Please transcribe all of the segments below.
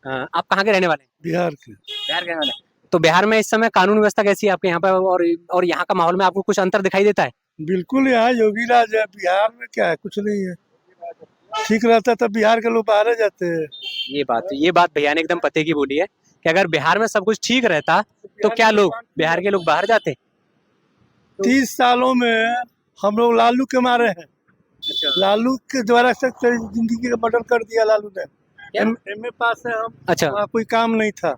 आप कहाँ के रहने वाले हैं? बिहार के। बिहार के रहने वाले हैं। तो बिहार में इस समय कानून व्यवस्था कैसी है आपके यहाँ पे, और यहाँ का माहौल में आपको कुछ अंतर दिखाई देता है? बिल्कुल यहाँ योगी राज है, बिहार में क्या है, कुछ नहीं है। ठीक रहता तो बिहार के लोग बाहर जाते हैं। ये बात भैया ने एकदम पते की बोली है कि अगर बिहार में सब कुछ ठीक रहता तो क्या लोग बिहार के लोग बाहर जाते? 30 सालों में हम लोग लालू के मारे हैं। लालू के द्वारा से जिंदगी का मर्डर कर दिया लालू ने। एमए पास है हम। अच्छा। वहाँ कोई काम नहीं था,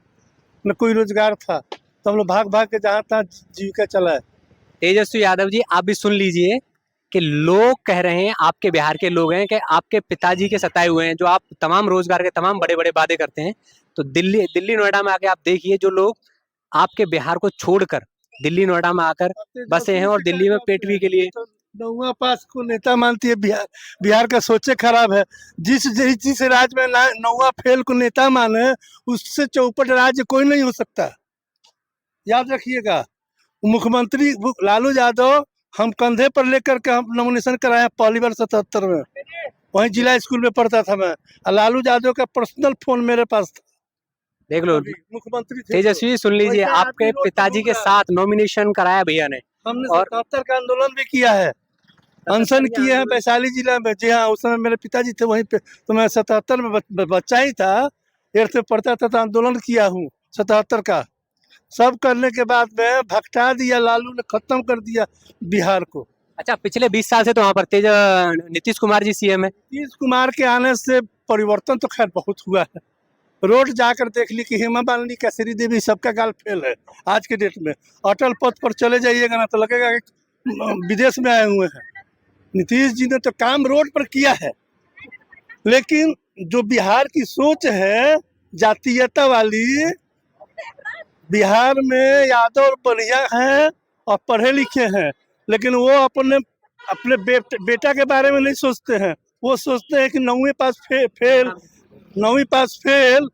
न कोई रोजगार था, तो हम लोग भाग भाग के जहाँ तहाँ जीविका चलाए। तेजस्वी यादव जी, आप भी सुन लीजिए कि लोग कह रहे हैं, आपके बिहार के लोग हैं कि आपके पिताजी के सताए हुए हैं, जो आप तमाम रोजगार के तमाम बड़े बड़े वादे करते हैं। तो दिल्ली नोएडा में आके आप देखिए, जो लोग आपके बिहार को छोड़कर दिल्ली नोएडा में आकर बसे हैं और दिल्ली में पेटवी के लिए। नौवा पास को नेता मानती है बिहार। बिहार का सोचे खराब है। जिस राज्य में नौवा फेल को नेता माने, उससे चौपट राज्य कोई नहीं हो सकता। याद रखिएगा। मुख्यमंत्री लालू यादव हम कंधे पर लेकर के हम नॉमिनेशन कराए पहली बार 77 में। वहीं जिला स्कूल में पढ़ता था मैं, और लालू यादव का पर्सनल फोन मेरे पास था। देख लो, मुख्यमंत्री थे। तेजस्वी सुन लीजिए, आपके पिताजी के साथ नॉमिनेशन कराया भैया ने। हमने और 77 का आंदोलन भी किया है, अनशन किए हैं वैशाली जिला में। जी हाँ, उस समय मेरे पिताजी थे वहीं पे, तो मैं 77 में बच्चा ही था, 8th में पढ़ता था, तो आंदोलन किया हूँ 77 का। सब करने के बाद में भगटा दिया लालू ने, खत्म कर दिया बिहार को। अच्छा, पिछले 20 साल से तो वहाँ पर नीतीश कुमार जी सीएम है। नीतीश कुमार के आने से परिवर्तन तो खैर बहुत हुआ है। रोड जाकर देख ली कि हेमा मालिनी, कैसरी देवी, सबका गाल फेल है आज के डेट में। अटल पथ पर चले जाइएगा ना तो लगेगा कि विदेश में आए हुए हैं। नीतीश जी ने तो काम रोड पर किया है, लेकिन जो बिहार की सोच है जातीयता वाली, बिहार में यादव बढ़िया हैं और पढ़े लिखे हैं, लेकिन वो अपने अपने बेटा के बारे में नहीं सोचते हैं। वो सोचते हैं कि 9वीं पास फेल 9वीं पास फेल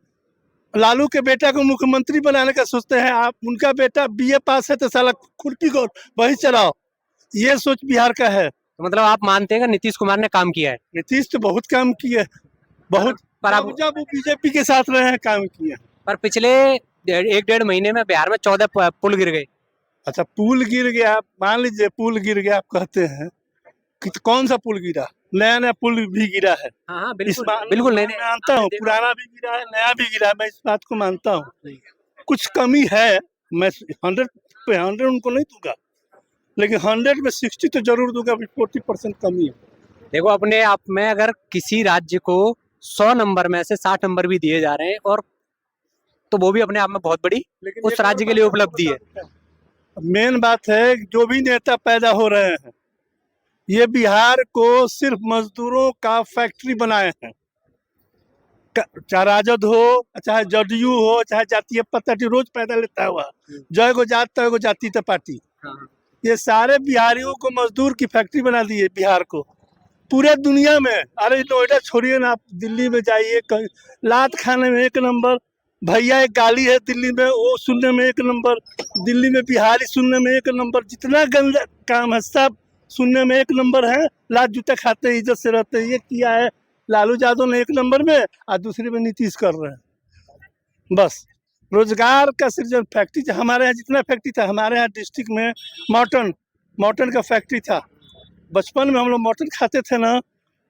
लालू के बेटा को मुख्यमंत्री बनाने का सोचते हैं। आप उनका बेटा बीए पास है तो साला खुरपी को वही चलाओ, ये सोच बिहार का है। तो मतलब आप मानते हैं कि नीतीश कुमार ने काम किया है? नीतीश तो बहुत काम किए, बहुत। पर आप जब वो बीजेपी के साथ रहे हैं काम किए। पर पिछले 1-1.5 महीने में बिहार में 14 पुल गिर गए। अच्छा, पुल गिर गया, मान लीजिए पुल गिर गया, आप कहते हैं कि कौन सा पुल गिरा? नया नया पुल भी गिरा है। हाँ, इस बिल्कुल बात बिल्कुल मैं मानता हूँ, पुराना भी गिरा है, नया भी गिरा है, मैं इस बात को मानता हूँ। कुछ कमी है, मैं 100 पे 100 उनको नहीं दूंगा, लेकिन 100 में 60 तो जरूर दूंगा, 40% कमी है। देखो, अपने आप में अगर किसी राज्य को 100 नंबर में से 60 नंबर भी दिए जा रहे हैं, और तो वो भी अपने आप में बहुत बड़ी उस राज्य के लिए उपलब्धि है। मेन बात है, जो भी नेता पैदा हो रहे हैं, ये बिहार को सिर्फ मजदूरों का फैक्ट्री बनाए हैं। चाहे राजद हो, चाहे जदयू हो, चाहे जातीय पार्टी, रोज पैदा लेता हुआ, जय को जात तय को जाति त पार्टी। ये सारे बिहारियों को मजदूर की फैक्ट्री बना दी है बिहार को, पूरे दुनिया में। अरे नोएडा छोड़िए ना, आप दिल्ली में जाइए, लात खाने में 1 नंबर, भैया एक गाली है दिल्ली में, वो सुनने में 1 नंबर, दिल्ली में बिहारी सुनने में 1 नंबर, जितना गंदा काम है सब सुनने में 1 नंबर है। लात जूता खाते हैं, इज्जत से रहते हैं। ये किया है लालू यादव ने 1 नंबर में, और दूसरे में नीतीश कर रहे हैं। बस रोजगार का सृजन, फैक्ट्री हमारे यहाँ जितना फैक्ट्री था, हमारे यहाँ डिस्ट्रिक्ट में मॉर्टन का फैक्ट्री था। बचपन में हम लोग मॉर्टन खाते थे ना,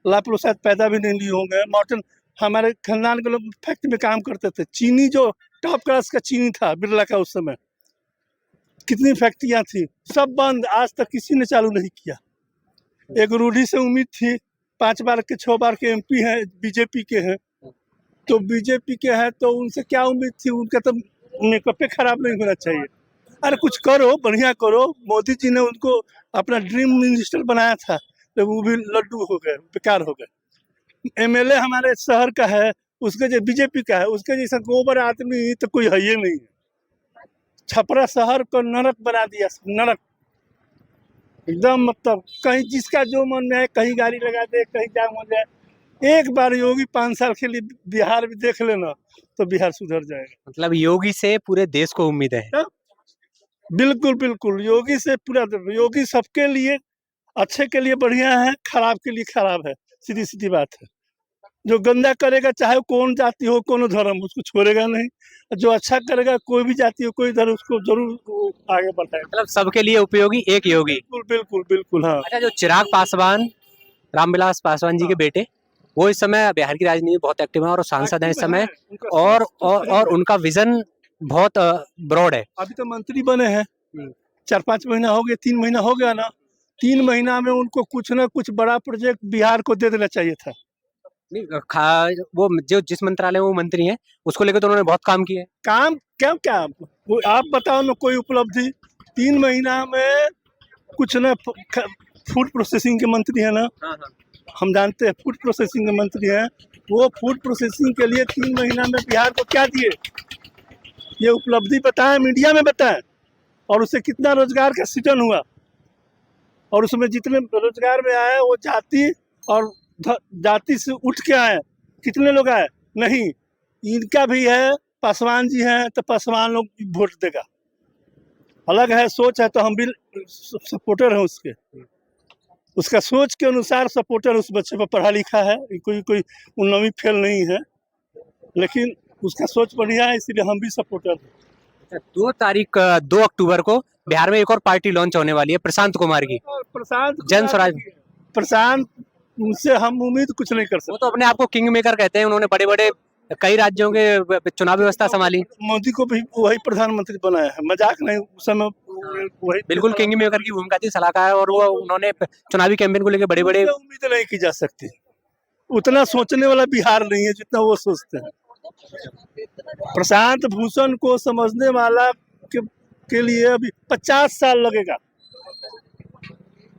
आप लोग शायद पैदा भी नहीं लिए होंगे। मॉर्टन हमारे खानदान के लोग फैक्ट्री में काम करते थे। चीनी जो टॉप क्लास का चीनी था बिरला का, उस समय कितनी फैक्ट्रियां थी, सब बंद, आज तक किसी ने चालू नहीं किया। एक रूढ़ी से उम्मीद थी, 5 बार के 6 बार के एमपी हैं, बीजेपी के हैं, तो बीजेपी के हैं तो उनसे क्या उम्मीद थी? उनका तो मेकअप खराब नहीं होना चाहिए। अरे कुछ करो, बढ़िया करो। मोदी जी ने उनको अपना ड्रीम मिनिस्टर बनाया था, तो वो भी लड्डू हो गए, बेकार हो गए। एमएलए हमारे शहर का है, उसके जो बीजेपी का है, उसके जैसा गोबर आदमी तो कोई है ही नहीं। छपरा शहर को नरक बना दिया, नरक एकदम। मतलब कहीं जिसका जो मन में है, कहीं गाड़ी लगा दे, कहीं जाम हो जाए। एक बार योगी 5 साल के लिए बिहार भी देख लेना, तो बिहार सुधर जाएगा। मतलब योगी से पूरे देश को उम्मीद है। बिल्कुल बिल्कुल, योगी से पूरा, योगी सबके लिए अच्छे के लिए बढ़िया है, खराब के लिए खराब है, सीधी सीधी बात है। जो गंदा करेगा चाहे वो कौन जाति हो कौन धर्म, उसको छोड़ेगा नहीं। जो अच्छा करेगा कोई भी जाति हो कोई धर्म, उसको जरूर वो आगे बढ़ाएगा। मतलब सबके लिए उपयोगी एक योगी। बिल्कुल बिल्कुल बिल्कुल। हाँ अच्छा, जो चिराग पासवान, रामविलास पासवान जी के बेटे, वो इस समय बिहार की राजनीति में बहुत एक्टिव हैं और सांसद हैं इस समय, उनका और सोच और सही और है। उनका विजन बहुत ब्रॉड है। अभी तो मंत्री बने हैं, हम्म। 4-5 महीना हो गया, 3 महीना हो गया ना। 3 महीना में उनको कुछ ना कुछ बड़ा प्रोजेक्ट बिहार को दे देना चाहिए था। नहीं, वो जो जिस मंत्रालय में वो मंत्री हैं, उसको लेकर तो उन्होंने बहुत काम किया है। काम क्या क्या वो आप बताओ ना, कोई उपलब्धि 3 महीना में कुछ ना। फूड प्रोसेसिंग के मंत्री है ना, हाँ हाँ। हम जानते हैं फूड प्रोसेसिंग के मंत्री हैं। वो फूड प्रोसेसिंग के लिए 3 महीना में बिहार को क्या दिए, ये उपलब्धि बताएं, मीडिया में बताएं। और उससे कितना रोजगार का सृजन हुआ, और उसमें जितने रोजगार में आए वो जाति और जाति से उठ के आए, कितने लोग आए? नहीं, इनका भी है, पासवान जी हैं तो पासवान लोग वोट देगा। अलग है सोच है, तो हम भी सपोर्टर हैं उसके, उसका सोच के अनुसार सपोर्टर। उस बच्चे पर पढ़ा लिखा है, कोई 9वीं फेल नहीं है, लेकिन उसका सोच बढ़िया है, इसलिए हम भी सपोर्टर हैं। 2 अक्टूबर को बिहार में एक और पार्टी लॉन्च होने वाली है, प्रशांत कुमार की, और प्रशांत जन स्वराज। प्रशांत उनसे हम उम्मीद कुछ नहीं कर वो सकते। तो अपने आप को किंग मेकर कहते हैं, उन्होंने बड़े बड़े कई राज्यों के चुनाव व्यवस्था संभाली। मोदी को भी वही प्रधानमंत्री बनाया है, मजाक नहीं। उस समय वही बिल्कुल किंग मेकर की भूमिका थी, सलाहकार, और वो उन्होंने चुनावी कैंपेन को लेकर बड़े बड़े। उनसे उम्मीद नहीं की जा सकती। उतना सोचने वाला बिहार नहीं है जितना वो सोचते हैं। प्रशांत भूषण को समझने वाला के लिए अभी 50 साल लगेगा।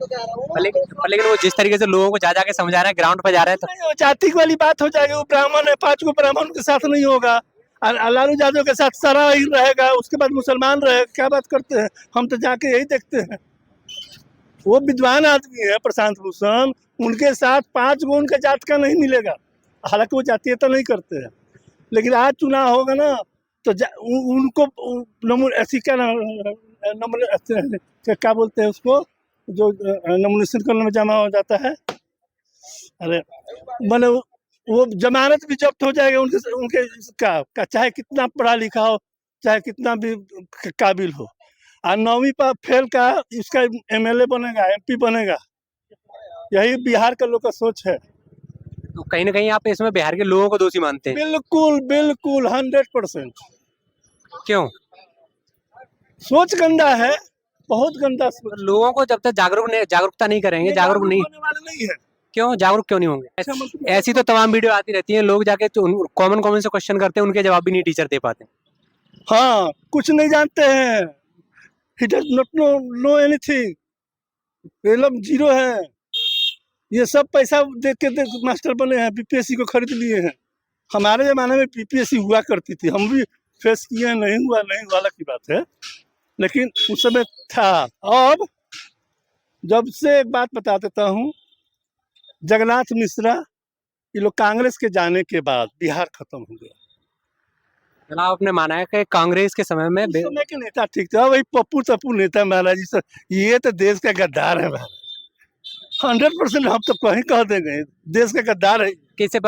लेकिन वो जिस तरीके से लोगों को जा जाके समझा रहे हैं, ग्राउंड पे जा रहे हैं, तो नहीं, वो जाति वाली बात हो जाएगी। वो ब्राह्मण है, 5 को ब्राह्मण के साथ नहीं होगा। लालू यादव के साथ सारा ही रहेगा, उसके बाद मुसलमान रहेगा। क्या बात करते हैं, हम तो जाके यही देखते हैं। वो विद्वान आदमी है प्रशांत भूषण, उनके साथ 5 गो उनका जात का नहीं मिलेगा। हालांकि वो जातीयता नहीं करते हैं, लेकिन आज चुनाव होगा ना तो उनको ऐसी क्या बोलते हैं उसको, जो नॉमिनेशन करने में जमा हो जाता है। अरे मैंने वो जमानत भी जब्त हो जाएगा उनके उनके का चाहे कितना पढ़ा लिखा हो, चाहे कितना भी काबिल हो। और 9वीं पर फेल का इसका एमएलए बनेगा, एमपी बनेगा। यही बिहार का लोग का सोच है। तो कहीं ना कहीं आप इसमें बिहार के लोगों को दोषी मानते हैं। बिल्कुल बिल्कुल 100%। क्यों? सोच गंदा है, बहुत गंदा तो सोच। लोगों को जब तक जागरूकता नहीं करेंगे, ये जागरूक नहीं, होने वाला नहीं है। क्यों जागरूक क्यों नहीं होंगे? अच्छा, मतलब ऐसी तो तमाम वीडियो आती रहती हैं, लोग जाके कॉमन से क्वेश्चन करते हैं, उनके जवाब भी नहीं टीचर दे पाते। हाँ, कुछ नहीं जानते हैं। He does not know anything। ये लोग जीरो है। ये सब पैसा दे के मास्टर बने हैं, बीपीएससी को खरीद लिए हैं। हमारे जमाने में बीपीएससी हुआ करती थी, हम भी फेस किए हैं। नहीं हुआ अलग की बात है, लेकिन उस समय था। अब जब से एक बात बता देता हूँ, जगन्नाथ मिश्रा, ये लोग कांग्रेस के जाने के बाद बिहार खत्म हो गया। जनाब, आपने माना है कि कांग्रेस के समय में उस समय के नेता ठीक थे, वही पप्पू तप्पू नेता महाराज जी सर, ये तो देश का गद्दार है महाराज। 100% हम तो कहीं कह देंगे, देश का गद्दार है। किसे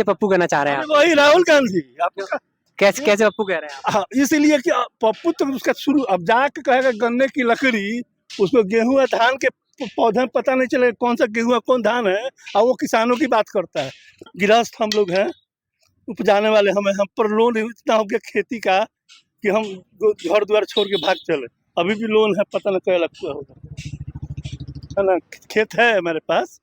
पप्पू कहना चाह रहे हैं अरे आप? वही राहुल गांधी। आपका कैसे कैसे पप्पू कह रहे हैं आप? हाँ, इसीलिए कि पप्पू तो उसका शुरू, अब जाके कहेगा गन्ने की लकड़ी, उसको गेहूं या धान के पौधे में पता नहीं चले कौन सा गेहूं है कौन धान है, और वो किसानों की बात करता है। गृहस्थ हम लोग हैं, उपजाने वाले हम पर लोन इतना हो गया खेती का कि हम घर द्वार छोड़ के भाग चले। अभी भी लोन है, पता नहीं क्या लगता होगा, है ना। खेत है मेरे पास,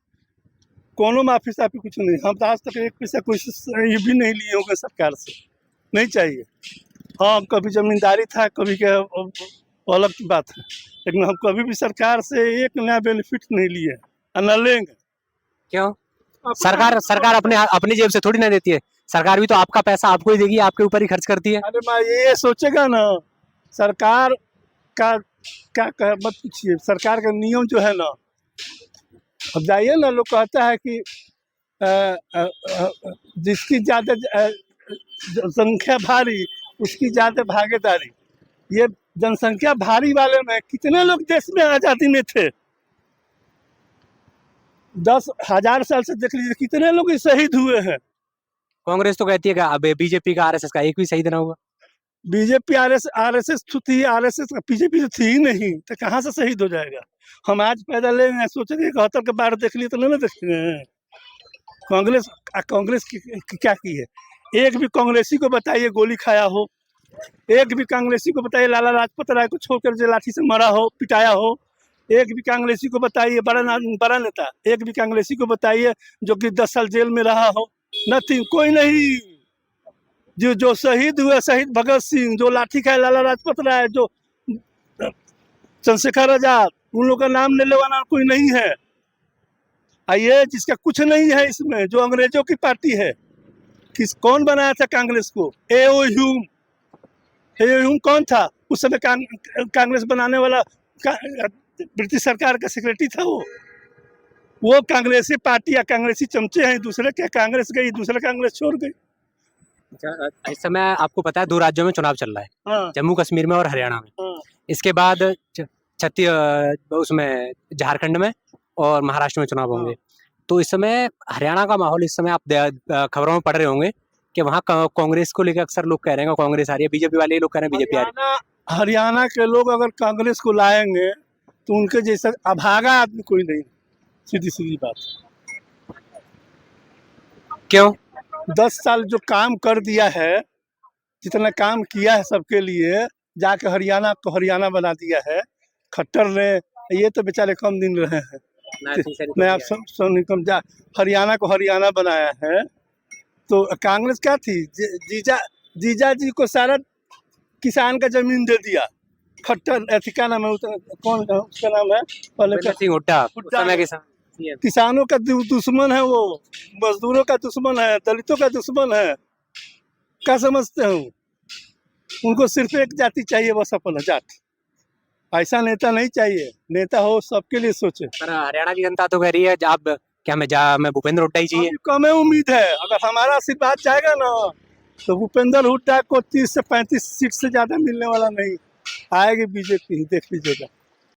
कोनो माफी साफी कुछ नहीं। हम तो आज तक एक पैसा कोशिश ये भी नहीं लिए होंगे सरकार से, नहीं चाहिए। हाँ, कभी जमींदारी था, कभी क्या अलग की बात है, लेकिन हम कभी भी सरकार से एक नया बेनिफिट नहीं लिए और न लेंगे। क्यों? सरकार अपनी जेब से थोड़ी ना देती है, सरकार भी तो आपका पैसा आपको ही देगी, आपके ऊपर ही खर्च करती है। अरे मैं ये सोचेगा ना, सरकार का क्या मत पूछिए। सरकार का नियम जो है ना, अब जाइए ना, लोग कहता है कि जिसकी ज्यादा जनसंख्या भारी उसकी ज्यादा भागीदारी। ये जनसंख्या भारी वाले में कितने लोग देश में आजादी में थे, 10,000 साल से देख लीजिए कितने लोग शहीद हुए हैं। कांग्रेस तो कहती है कि अब बीजेपी का आरएसएस का एक भी शहीद ना हुआ। बीजेपी आरएसएस थी, आरएसएस बीजेपी तो थी ही नहीं, तो कहाँ से शहीद हो जाएगा। हम आज पैदा ले हैं, सोच रहे 71 के बाढ़ देख लिए तो नहीं देख रहे हैं। कांग्रेस कांग्रेस की क्या की है? एक भी कांग्रेसी को बताइए गोली खाया हो, एक भी कांग्रेसी को बताइए लाला लाजपत राय को छोड़कर जो लाठी से मरा हो, पिटाया हो। एक भी कांग्रेसी को बताइए बड़ा नेता, एक भी कांग्रेसी को बताइए जो कि 10 साल जेल में रहा हो। नथिंग, कोई नहीं। जो शहीद हुए, शहीद भगत सिंह, जो लाठी खाए लाला लाजपत राय, जो चंद्रशेखर आजाद, उन लोगों का नाम लेने वाला कोई नहीं है। ये जिसका कुछ नहीं है इसमें, जो अंग्रेजों की पार्टी है, कौन बनाया था कांग्रेस को? एओ ह्यूम कौन था उस समय? कांग्रेस बनाने वाला ब्रिटिश सरकार का सेक्रेटरी था वो कांग्रेसी पार्टी या कांग्रेसी चमचे हैं। दूसरे क्या कांग्रेस गई, दूसरा कांग्रेस छोड़ गई। इस समय आपको पता है 2 राज्यों में चुनाव चल रहा है, हाँ, जम्मू कश्मीर में और हरियाणा में। हाँ, इसके बाद उसमें झारखंड में और महाराष्ट्र में चुनाव होंगे। तो इस समय हरियाणा का माहौल, इस समय आप खबरों में पढ़ रहे होंगे कि वहाँ कांग्रेस को लेकर अक्सर लोग कह रहे हैं कांग्रेस आ रही है, बीजेपी वाले लोग कह रहे हैं बीजेपी आ रही है। हरियाणा के लोग अगर कांग्रेस को लाएंगे तो उनके जैसा अभागा आदमी कोई नहीं। सीधी सीधी बात। क्यों? 10 साल जो काम कर दिया है, जितना काम किया है सबके लिए, जाके हरियाणा को हरियाणा बना दिया है। खट्टर ने, ये तो बेचारे कम दिन रहे हैं। मैं आप सब निकम जा हरियाणा को हरियाणा बनाया है। तो कांग्रेस क्या थी? जीजा जी को सारा किसान का जमीन दे दिया। खट्टर ऐसी क्या नाम है कौन उसका नाम है पहले? हुड्डा। किसानों का दुश्मन है वो, मजदूरों का दुश्मन है, दलितों का दुश्मन है। क्या समझते हो? उनको सिर्फ एक जाति चाहिए, बस अपना जात। ऐसा नेता नहीं चाहिए, नेता हो सबके लिए सोचे। पर हरियाणा की जनता तो कह रही है आप क्या मैं भूपेंद्र हुड्डा ही चाहिए। कम उम्मीद है, अगर हमारा आशीर्वाद जाएगा ना तो भूपेंद्र हुड्डा को 30 से 35 सीट से ज्यादा मिलने वाला नहीं। आएगी बीजेपी ही, देख लीजिएगा।